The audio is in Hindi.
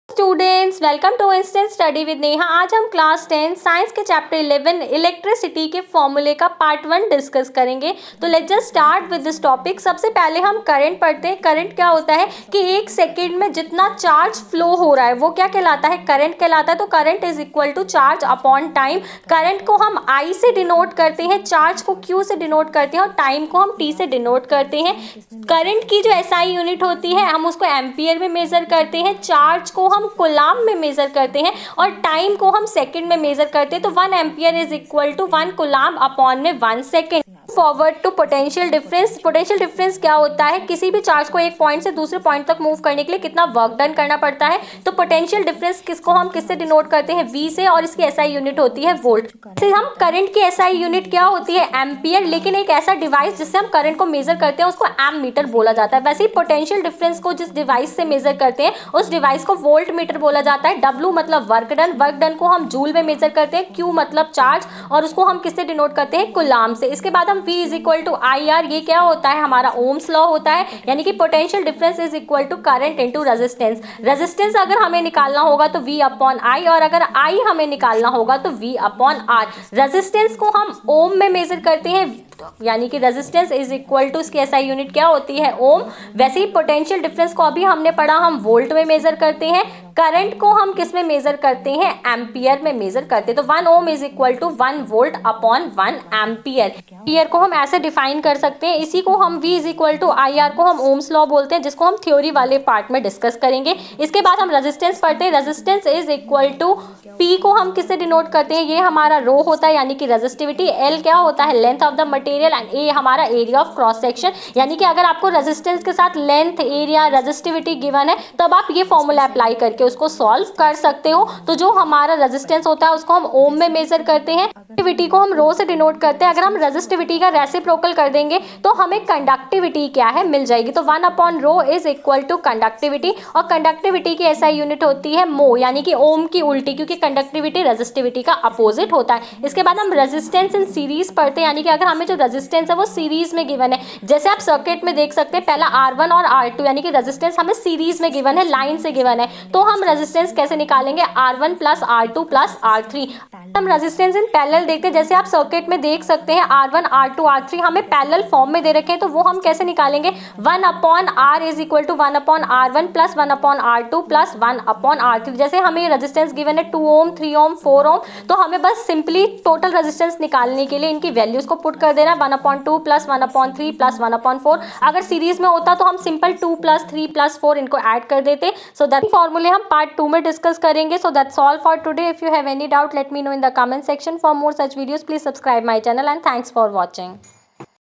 Students welcome to instant study with Neha. आज हम क्लास 10 साइंस के चैप्टर 11 इलेक्ट्रिसिटी के फॉर्मूले का पार्ट 1 डिस्कस करेंगे। तो let's just start with this topic. सबसे पहले हम करंट पढ़ते हैं। करंट क्या होता है कि एक सेकेंड में जितना चार्ज फ्लो हो रहा है वो क्या कहलाता है, करंट कहलाता है। तो current is equal to charge upon time. Current को हम I से डिनोट करते हैं, चार्ज को Q से डिनोट करते हैं और टाइम को हम T से डिनोट करते हैं। करंट की जो SI यूनिट होती है हम उसको एम्पियर में मेजर करते हैं, चार्ज को हम कूलाम में मेजर करते हैं और टाइम को हम सेकंड में मेजर करते हैं। तो 1 ampere is equal to 1 coulomb upon में 1 second. Forward to potential difference. Potential difference क्या होता है, किसी भी चार्ज को एक पॉइंट से दूसरे पॉइंट तक मूव करने के लिए कितना वर्क डन करना पड़ता है। तो पोटेंशियल डिफरेंस किसको हम किससे डिनोट करते हैं, V से, और इसकी SI यूनिट होती है वोल्ट से। हम करंट की SI यूनिट क्या होती है, एम्पियर। लेकिन एक ऐसा डिवाइस जिससे हम करंट को मेजर करते हैं उसको एम मीटर बोला जाता है। वैसे ही पोटेंशियल डिफरेंस को जिस डिवाइस से मेजर करते हैं उस डिवाइस को वोल्ट मीटर बोला जाता है। W मतलब वर्क डन, वर्क डन को हम जूल में मेजर करते हैं। Q मतलब चार्ज और उसको हम किससे डिनोट करते हैं, कूलाम से। इसके बाद हम V is equal to IR, ये क्या होता है, हमारा ओम्स लॉ होता है, यानी कि potential difference is equal to current into resistance. Resistance अगर हमें निकालना होगा तो V अपॉन I, और अगर I हमें निकालना होगा तो V अपॉन R। रेजिस्टेंस को हम ओम में मेजर करते हैं, यानी कि रेजिस्टेंस इज इक्वल टू इसकी SI यूनिट क्या होती है, ओम। वैसे ही पोटेंशियल डिफरेंस को अभी हमने पढ़ा, हम वोल्ट में मेजर करते हैं। करंट को हम किस में मेजर करते हैं, एम्पियर में मेजर करते हैं। तो 1 ohm is equal to 1 volt upon 1 ampere. Ampere को हम ऐसे डिफाइन कर सकते हैं। इसी को हम V is equal to IR को हम ओम्स लॉ बोलते हैं, जिसको हम थ्योरी वाले पार्ट में डिस्कस करेंगे। इसके बाद हम रेजिस्टेंस पढ़ते हैं। Resistance is equal to P को हम किससे डिनोट करते हैं, ये हमारा रो होता है, यानी कि रेजिस्टिविटी। L क्या होता है, length of the material, and A हमारा एरिया ऑफ क्रॉस सेक्शन। यानी कि अगर आपको रेजिस्टेंस के साथ लेंथ, एरिया, रेजिस्टिविटी गिवन है तब आप ये फॉर्मूला अप्लाई करके उसको सॉल्व कर सकते हो। तो जो हमारा रेजिस्टेंस होता है उसको हम ओम में मेजर करते हैं, कंडक्टिविटी को हम रो से डिनोट करते हैं। अगर हम रेजिस्टिविटी का रेसिप्रोकल कर देंगे तो हमें कंडक्टिविटी क्या है मिल जाएगी। तो 1 upon rho is equal to conductivity, और कंडक्टिविटी की SI यूनिट होती है मो, यानी कि ओम की उल्टी, क्योंकि कंडक्टिविटी रेजिस्टिविटी का अपोजिट होता है। इसके बाद हम रेजिस्टेंस इन सीरीज पढ़ते हैं, यानी कि अगर हमें जो रेजिस्टेंस है वो सीरीज में गिवन है। जैसे आप सर्किट में देख सकते हैं, पहला R1 और R2 यानी कि रेजिस्टेंस हमें सीरीज में गिवन है, लाइन से गिवन है। तो हम रेजिस्टेंस कैसे निकालेंगे, R1 plus R2 plus R3। हम रेजिस्टेंस इन पैरेलल देखते हैं, जैसे आप सर्किट में देख सकते हैं R1 R2 R3 हमें पैरेलल फॉर्म में दे रखे हैं। तो वो हम कैसे निकालेंगे, 1 upon R is equal to 1 upon R1 plus 1 upon R2 plus 1 upon R3। जैसे हमें रेजिस्टेंस गिवन है 2 ओम, 3 ओम, 4 ओम, तो हमें बस सिंपली टोटल रेजिस्टेंस निकालने के लिए इनकी वैल्यूज को पुट कर देना, 1 upon 2 plus 1 upon 3 plus 1 upon 4। अगर सीरीज में होता तो हम सिंपल 2 प्लस 3 प्लस 4 इनको ऐड कर देते। सो दैट फॉर्मूले हम पार्ट 2 में डिस्कस करेंगे। So that's all for today. If you have any doubt let me know in the comment section. For more such videos please subscribe my channel and thanks for watching.